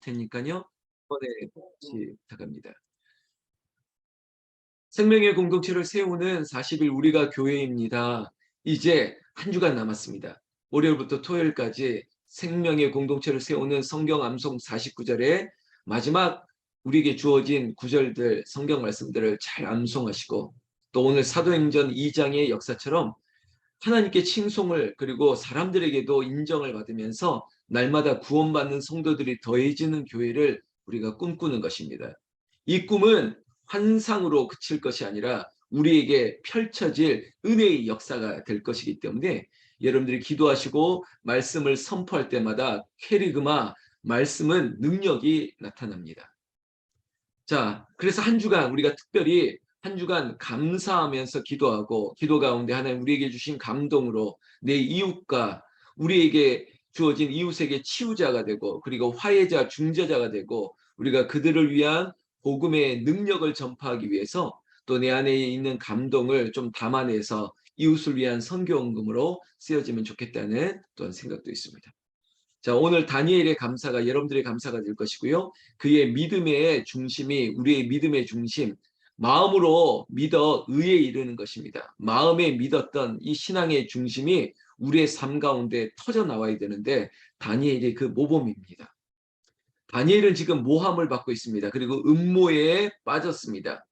테니까요. 이번에 같이 부탁합니다. 생명의 공동체를 세우는 40일 우리가 교회입니다. 이제 한 주간 남았습니다. 월요일부터 토요일까지 생명의 공동체를 세우는 성경 암송 49절의 마지막 우리에게 주어진 구절들, 성경 말씀들을 잘 암송하시고 또 오늘 사도행전 2장의 역사처럼 하나님께 칭송을 그리고 사람들에게도 인정을 받으면서 날마다 구원받는 성도들이 더해지는 교회를 우리가 꿈꾸는 것입니다. 이 꿈은 환상으로 그칠 것이 아니라 우리에게 펼쳐질 은혜의 역사가 될 것이기 때문에 여러분들이 기도하시고 말씀을 선포할 때마다 캐리그마 말씀은 능력이 나타납니다. 자, 그래서 한 주간 우리가 특별히 한 주간 감사하면서 기도하고 기도 가운데 하나님 우리에게 주신 감동으로 내 이웃과 우리에게 주어진 이웃에게 치유자가 되고 그리고 화해자, 중재자가 되고 우리가 그들을 위한 복음의 능력을 전파하기 위해서 또 내 안에 있는 감동을 좀 담아내서 이웃을 위한 선교헌금으로 쓰여지면 좋겠다는 또한 생각도 있습니다. 자, 오늘 다니엘의 감사가 여러분들의 감사가 될 것이고요. 그의 믿음의 중심이 우리의 믿음의 중심, 마음으로 믿어 의에 이르는 것입니다. 마음에 믿었던 이 신앙의 중심이 우리의 삶 가운데 터져 나와야 되는데 다니엘이 그 모범입니다. 다니엘은 지금 모함을 받고 있습니다. 그리고 음모에 빠졌습니다.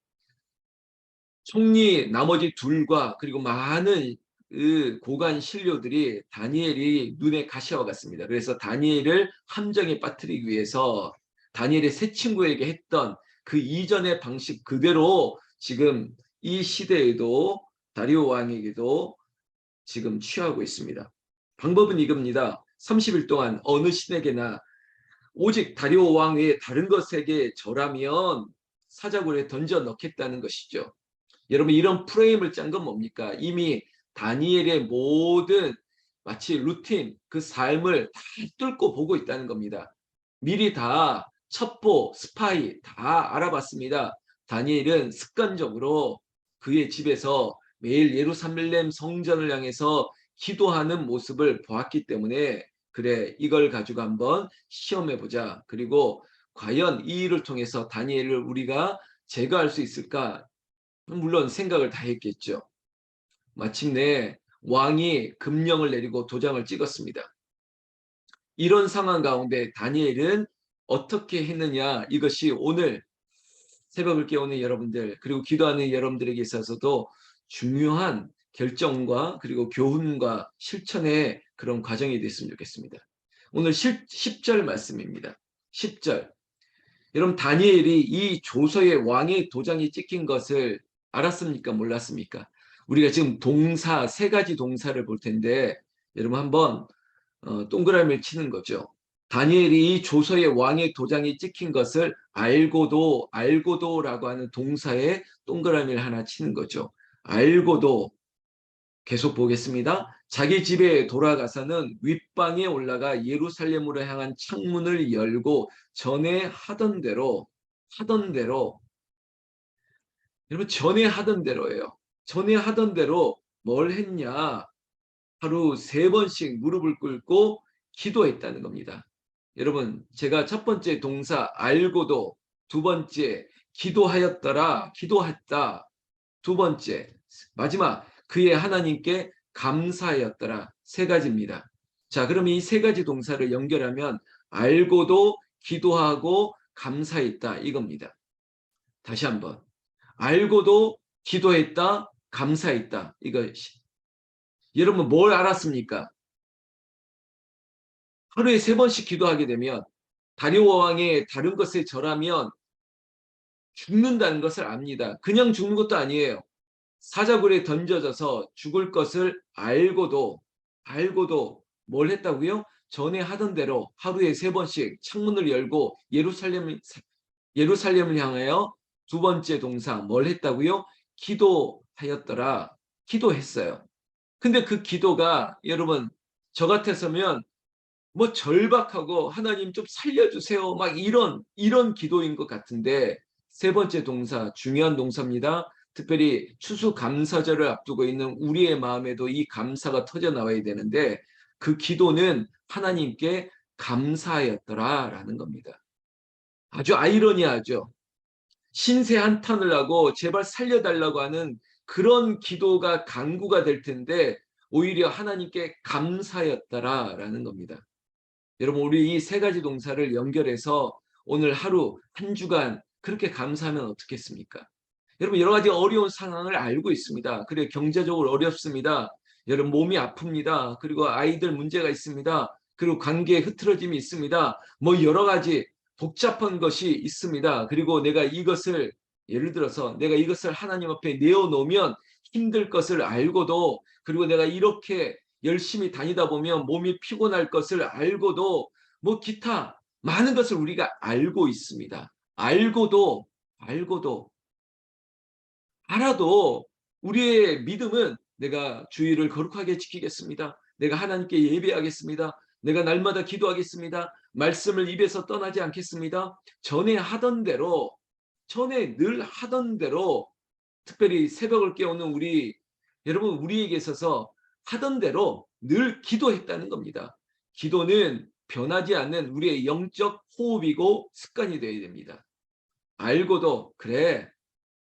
총리 나머지 둘과 그리고 많은 그 고관 신료들이 다니엘이 눈에 가시와 같습니다. 그래서 다니엘을 함정에 빠뜨리기 위해서 다니엘의 새 친구에게 했던 그 이전의 방식 그대로 지금 이 시대에도 다리오 왕에게도 지금 취하고 있습니다. 방법은 이겁니다. 30일 동안 어느 신에게나 오직 다리오 왕 외에 다른 것에게 절하면 사자굴에 던져 넣겠다는 것이죠. 여러분 이런 프레임을 짠 건 뭡니까? 이미 다니엘의 모든 마치 루틴 그 삶을 다 뚫고 보고 있다는 겁니다. 미리 다 첩보, 스파이 다 알아봤습니다. 다니엘은 습관적으로 그의 집에서 매일 예루살렘 성전을 향해서 기도하는 모습을 보았기 때문에 그래 이걸 가지고 한번 시험해 보자. 그리고 과연 이 일을 통해서 다니엘을 우리가 제거할 수 있을까? 물론 생각을 다 했겠죠. 마침내 왕이 금령을 내리고 도장을 찍었습니다. 이런 상황 가운데 다니엘은 어떻게 했느냐 이것이 오늘 새벽을 깨우는 여러분들 그리고 기도하는 여러분들에게 있어서도 중요한 결정과 그리고 교훈과 실천의 그런 과정이 됐으면 좋겠습니다. 오늘 10절 말씀입니다. 10절 여러분 다니엘이 이 조서에 왕의 도장이 찍힌 것을 알았습니까? 몰랐습니까? 우리가 지금 동사 세 가지 동사를 볼 텐데 여러분 한번 동그라미를 치는 거죠. 다니엘이 이 조서에 왕의 도장이 찍힌 것을 알고도라고 하는 동사에 동그라미를 하나 치는 거죠. 알고도 계속 보겠습니다. 자기 집에 돌아가서는 윗방에 올라가 예루살렘으로 향한 창문을 열고 전에 하던 대로 여러분 전에 하던 대로예요. 전에 하던 대로 뭘 했냐? 하루 3번씩 무릎을 꿇고 기도했다는 겁니다. 여러분 제가 첫 번째 동사 알고도 두 번째 기도하였더라 기도했다 두 번째 마지막 그의 하나님께 감사하였더라 세 가지입니다. 자 그럼 이 세 가지 동사를 연결하면 알고도 기도하고 감사했다 이겁니다. 다시 한번 알고도 기도했다 감사했다 이것이 여러분 뭘 알았습니까? 하루에 3번씩 기도하게 되면 다리오 왕의 다른 것에 절하면 죽는다는 것을 압니다. 그냥 죽는 것도 아니에요. 사자굴에 던져져서 죽을 것을 알고도 뭘 했다고요? 전에 하던 대로 하루에 3번씩 창문을 열고 예루살렘을 향하여 두 번째 동사 뭘 했다고요? 기도하였더라. 기도했어요. 근데 그 기도가 여러분 저 같았으면 뭐 절박하고 하나님 좀 살려주세요 막 이런 기도인 것 같은데 세 번째 동사 중요한 동사입니다. 특별히 추수감사절을 앞두고 있는 우리의 마음에도 이 감사가 터져 나와야 되는데 그 기도는 하나님께 감사하였더라라는 겁니다. 아주 아이러니하죠. 신세 한탄을 하고 제발 살려달라고 하는 그런 기도가 간구가 될 텐데 오히려 하나님께 감사였다라는 겁니다. 여러분, 우리 이 세 가지 동사를 연결해서 오늘 하루 한 주간 그렇게 감사하면 어떻겠습니까? 여러분, 여러 가지 어려운 상황을 알고 있습니다. 그래, 경제적으로 어렵습니다. 여러분, 몸이 아픕니다. 그리고 아이들 문제가 있습니다. 그리고 관계에 흐트러짐이 있습니다. 뭐 여러 가지 복잡한 것이 있습니다. 그리고 내가 이것을, 예를 들어서 내가 이것을 하나님 앞에 내어놓으면 힘들 것을 알고도, 그리고 내가 이렇게 열심히 다니다 보면 몸이 피곤할 것을 알고도, 뭐 기타 많은 것을 우리가 알고 있습니다. 알고도 알아도 우리의 믿음은 내가 주의를 거룩하게 지키겠습니다. 내가 하나님께 예배하겠습니다. 내가 날마다 기도하겠습니다. 말씀을 입에서 떠나지 않겠습니다. 전에 늘 하던 대로, 특별히 새벽을 깨우는 우리 여러분, 우리에게 있어서 하던 대로 늘 기도했다는 겁니다. 기도는 변하지 않는 우리의 영적 호흡이고 습관이 되어야 됩니다. 알고도 그래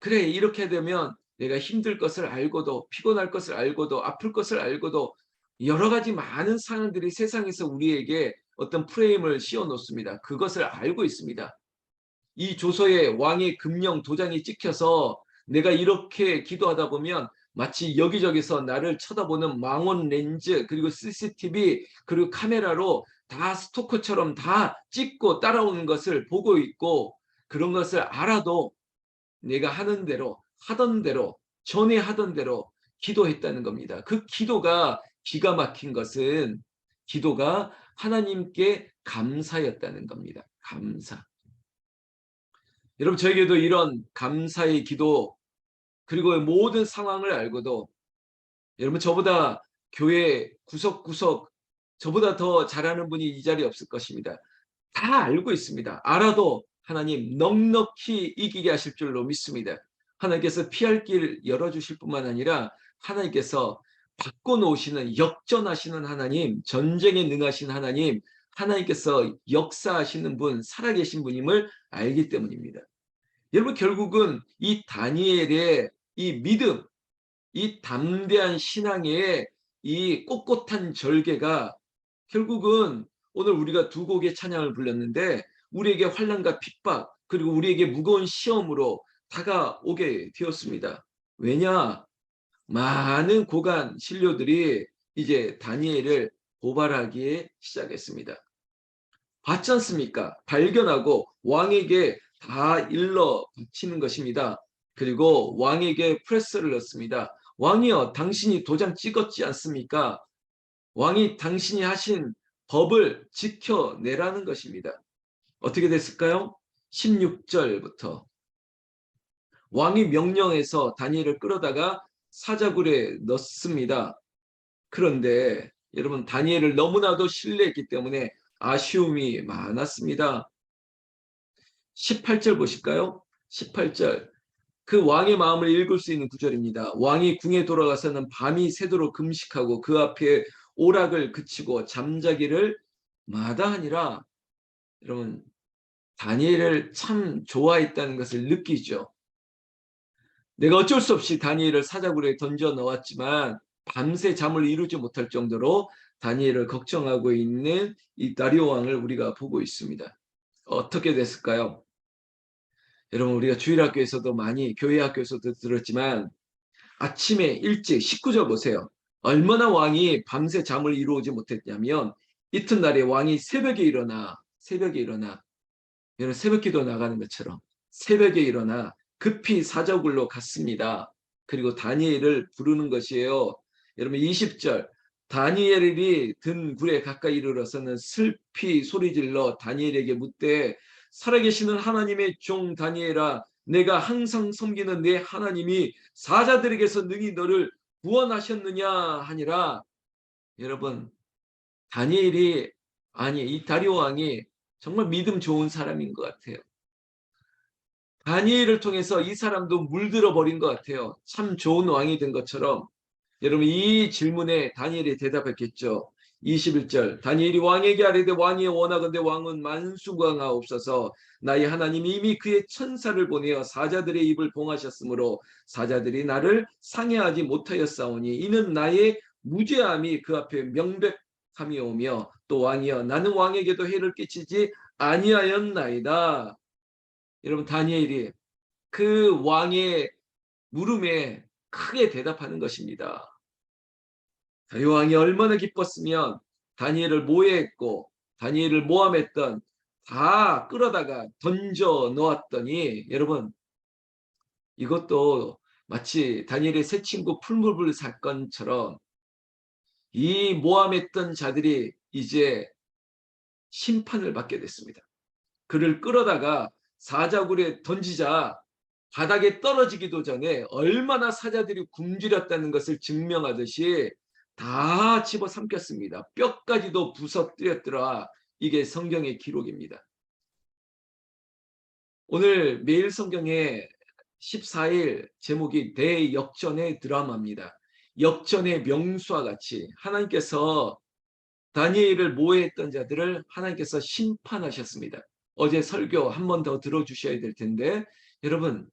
이렇게 되면 내가 힘들 것을 알고도, 피곤할 것을 알고도, 아플 것을 알고도, 여러 가지 많은 상황들이 세상에서 우리에게 어떤 프레임을 씌워 놓습니다. 그것을 알고 있습니다. 이 조서에 왕의 금령 도장이 찍혀서 내가 이렇게 기도하다 보면 마치 여기저기서 나를 쳐다보는 망원 렌즈, 그리고 CCTV, 그리고 카메라로 다 스토커처럼 다 찍고 따라오는 것을 보고 있고, 그런 것을 알아도 내가 하던 대로, 전에 하던 대로 기도했다는 겁니다. 그 기도가 기가 막힌 것은 기도가 하나님께 감사였다는 겁니다. 감사. 여러분, 저에게도 이런 감사의 기도, 그리고 모든 상황을 알고도, 여러분, 저보다 교회 구석구석 저보다 더 잘하는 분이 이 자리에 없을 것입니다. 다 알고 있습니다. 알아도 하나님 넉넉히 이기게 하실 줄로 믿습니다. 하나님께서 피할 길 열어주실 뿐만 아니라 하나님께서 바꿔놓으시는, 역전하시는 하나님, 전쟁에 능하신 하나님, 하나님께서 역사하시는 분, 살아계신 분임을 알기 때문입니다. 여러분, 결국은 이 다니엘의 이 믿음, 이 담대한 신앙의 이 꼿꼿한 절개가 결국은 오늘 우리가 두 곡의 찬양을 불렀는데 우리에게 환난과 핍박, 그리고 우리에게 무거운 시험으로 다가오게 되었습니다. 왜냐? 많은 고관 신료들이 이제 다니엘을 고발하기 시작했습니다. 봤지 않습니까? 발견하고 왕에게 다 일러 바치는 것입니다. 그리고 왕에게 프레스를 넣습니다. 왕이여, 당신이 도장 찍었지 않습니까? 왕이 당신이 하신 법을 지켜내라는 것입니다. 어떻게 됐을까요? 16절부터 왕이 명령해서 다니엘을 끌어다가 사자굴에 넣습니다. 그런데 여러분, 다니엘을 너무나도 신뢰했기 때문에 아쉬움이 많았습니다. 18절 보실까요? 18절. 그 왕의 마음을 읽을 수 있는 구절입니다. 왕이 궁에 돌아가서는 밤이 새도록 금식하고 그 앞에 오락을 그치고 잠자기를 마다하니라. 여러분, 다니엘을 참 좋아했다는 것을 느끼죠. 내가 어쩔 수 없이 다니엘을 사자굴에 던져 넣었지만 밤새 잠을 이루지 못할 정도로 다니엘을 걱정하고 있는 이 다리오 왕을 우리가 보고 있습니다. 어떻게 됐을까요? 여러분, 우리가 주일학교에서도 많이, 교회 학교에서도 들었지만 아침에 일찍 19절 보세요. 얼마나 왕이 밤새 잠을 이루지 못했냐면 이튿날에 왕이 새벽에 일어나 여러분, 새벽 기도 나가는 것처럼 새벽에 일어나 급히 사자굴로 갔습니다. 그리고 다니엘을 부르는 것이에요. 여러분, 20절. 다니엘이 든 굴에 가까이 이르러서는 슬피 소리질러 다니엘에게 묻되 살아계시는 하나님의 종 다니엘아, 내가 항상 섬기는 내 하나님이 사자들에게서 능히 너를 구원하셨느냐 하니라. 여러분, 다니엘이, 아니, 이 다리오 왕이 정말 믿음 좋은 사람인 것 같아요. 다니엘을 통해서 이 사람도 물들어 버린 것 같아요. 참 좋은 왕이 된 것처럼. 여러분, 이 질문에 다니엘이 대답했겠죠. 21절 다니엘이 왕에게 아뢰되 왕이 원하건대 왕은 만수강하옵소서. 나의 하나님이 이미 그의 천사를 보내어 사자들의 입을 봉하셨으므로 사자들이 나를 상해하지 못하였사오니 이는 나의 무죄함이 그 앞에 명백함이오며 또 왕이여 나는 왕에게도 해를 끼치지 아니하였나이다. 여러분 다니엘이 그 왕의 물음에 크게 대답하는 것입니다. 다리오 왕이 얼마나 기뻤으면 다니엘을 모해했고 다니엘을 모함했던 다 끌어다가 던져 놓았더니 여러분 이것도 마치 다니엘의 새 친구 풀무불 사건처럼 이 모함했던 자들이 이제 심판을 받게 됐습니다. 그를 끌어다가 사자굴에 던지자 바닥에 떨어지기도 전에 얼마나 사자들이 굶주렸다는 것을 증명하듯이 다 집어삼켰습니다. 뼈까지도 부서뜨렸더라. 이게 성경의 기록입니다. 오늘 매일 성경의 14일 제목이 대역전의 드라마입니다. 역전의 명수와 같이 하나님께서 다니엘을 모해했던 자들을 하나님께서 심판하셨습니다. 어제 설교 한 번 더 들어주셔야 될 텐데 여러분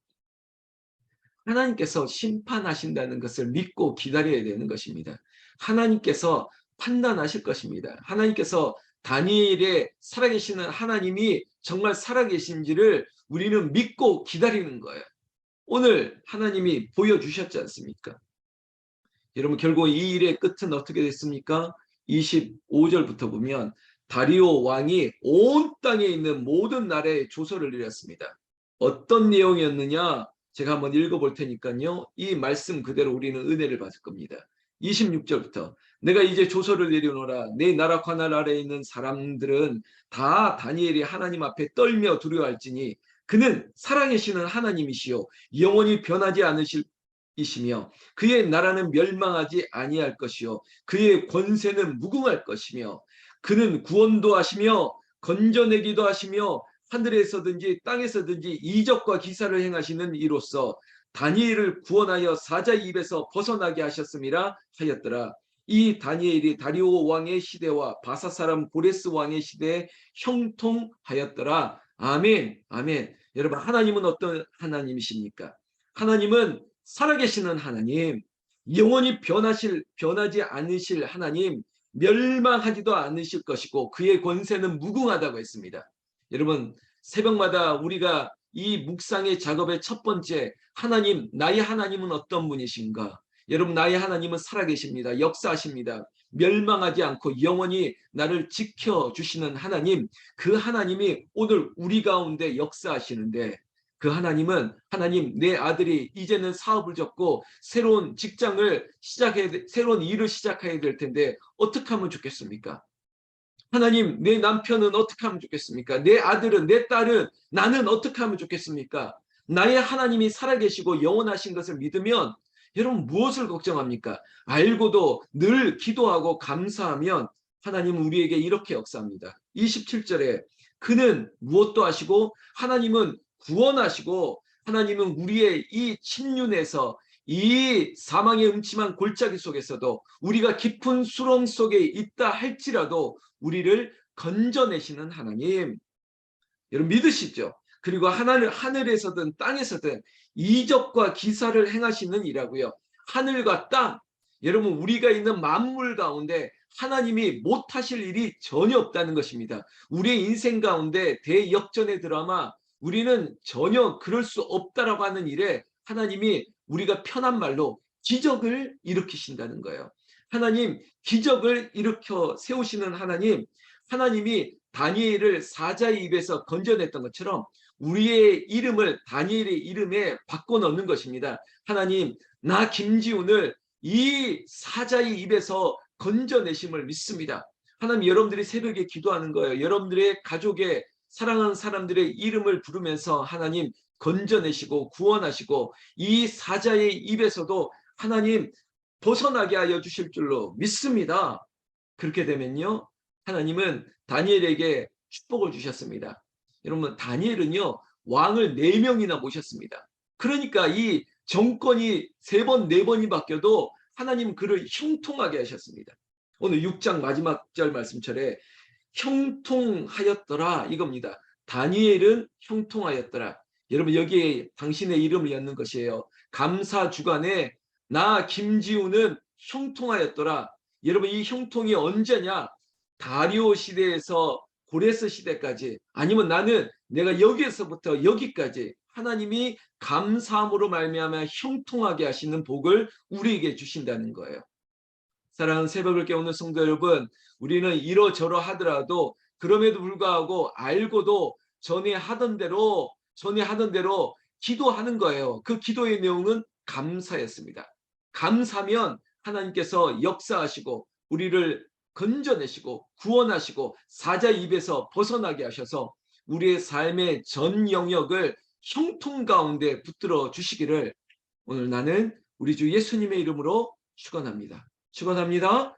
하나님께서 심판하신다는 것을 믿고 기다려야 되는 것입니다. 하나님께서 판단하실 것입니다. 하나님께서 다니엘의 살아계시는 하나님이 정말 살아계신지를 우리는 믿고 기다리는 거예요. 오늘 하나님이 보여주셨지 않습니까? 여러분 결국 이 일의 끝은 어떻게 됐습니까? 25절부터 보면 다리오 왕이 온 땅에 있는 모든 나라에 조서를 내렸습니다. 어떤 내용이었느냐? 제가 한번 읽어볼 테니까요. 이 말씀 그대로 우리는 은혜를 받을 겁니다. 26절부터 내가 이제 조서를 내려놓으라. 내 나라 관할 아래에 있는 사람들은 다 다니엘이 하나님 앞에 떨며 두려워할지니 그는 살아계시는 하나님이시요 영원히 변하지 않으실 이시며 그의 나라는 멸망하지 아니할 것이요 그의 권세는 무궁할 것이며 그는 구원도 하시며 건져내기도 하시며 하늘에서든지 땅에서든지 이적과 기사를 행하시는 이로써 다니엘을 구원하여 사자의 입에서 벗어나게 하셨음이라 하였더라. 이 다니엘이 다리오 왕의 시대와 바사 사람 고레스 왕의 시대에 형통하였더라. 아멘. 아멘. 여러분 하나님은 어떤 하나님이십니까? 하나님은 살아계시는 하나님, 영원히 변하지 않으실 하나님, 멸망하지도 않으실 것이고 그의 권세는 무궁하다고 했습니다. 여러분 새벽마다 우리가 이 묵상의 작업의 첫 번째 하나님, 나의 하나님은 어떤 분이신가? 여러분 나의 하나님은 살아계십니다. 역사하십니다. 멸망하지 않고 영원히 나를 지켜주시는 하나님, 그 하나님이 오늘 우리 가운데 역사하시는데 그 하나님은 하나님 내 아들이 이제는 사업을 접고 새로운 직장을 새로운 일을 시작해야 될 텐데 어떻게 하면 좋겠습니까? 하나님 내 남편은 어떻게 하면 좋겠습니까? 내 아들은 내 딸은 나는 어떻게 하면 좋겠습니까? 나의 하나님이 살아계시고 영원하신 것을 믿으면 여러분 무엇을 걱정합니까? 알고도 늘 기도하고 감사하면 하나님은 우리에게 이렇게 역사합니다. 27절에 그는 무엇도 하시고 하나님은 구원하시고 하나님은 우리의 이 침륜에서 이 사망의 음침한 골짜기 속에서도 우리가 깊은 수렁 속에 있다 할지라도 우리를 건져내시는 하나님. 여러분 믿으시죠? 그리고 하늘에서든 땅에서든 이적과 기사를 행하시는 이라고요. 하늘과 땅, 여러분 우리가 있는 만물 가운데 하나님이 못하실 일이 전혀 없다는 것입니다. 우리의 인생 가운데 대역전의 드라마 우리는 전혀 그럴 수 없다라고 하는 일에 하나님이 우리가 편한 말로 기적을 일으키신다는 거예요. 하나님 기적을 일으켜 세우시는 하나님, 하나님이 다니엘을 사자의 입에서 건져냈던 것처럼 우리의 이름을 다니엘의 이름에 바꿔 넣는 것입니다. 하나님 나 김지훈을 이 사자의 입에서 건져내심을 믿습니다. 하나님 여러분들이 새벽에 기도하는 거예요. 여러분들의 가족의 사랑하는 사람들의 이름을 부르면서 하나님 건져내시고 구원하시고 이 사자의 입에서도 하나님 벗어나게 하여 주실 줄로 믿습니다. 그렇게 되면요 하나님은 다니엘에게 축복을 주셨습니다. 여러분 다니엘은요 왕을 4명이나 모셨습니다. 그러니까 이 정권이 3번 4번이 바뀌어도 하나님 그를 형통하게 하셨습니다. 오늘 6장 마지막 절 말씀처럼 형통하였더라 이겁니다. 다니엘은 형통하였더라. 여러분 여기에 당신의 이름을 엿는 것이에요. 감사 주간에 나 김지우는 형통하였더라. 여러분 이 형통이 언제냐? 다리오 시대에서 고레스 시대까지, 아니면 나는 내가 여기에서부터 여기까지 하나님이 감사함으로 말미암아 형통하게 하시는 복을 우리에게 주신다는 거예요. 사랑하는 새벽을 깨우는 성도 여러분, 우리는 이러저러 하더라도 그럼에도 불구하고 알고도 전에 하던 대로 기도하는 거예요. 그 기도의 내용은 감사였습니다. 감사면 하나님께서 역사하시고 우리를 건져내시고 구원하시고 사자 입에서 벗어나게 하셔서 우리의 삶의 전 영역을 형통 가운데 붙들어 주시기를 오늘 나는 우리 주 예수님의 이름으로 축원합니다. 축원합니다.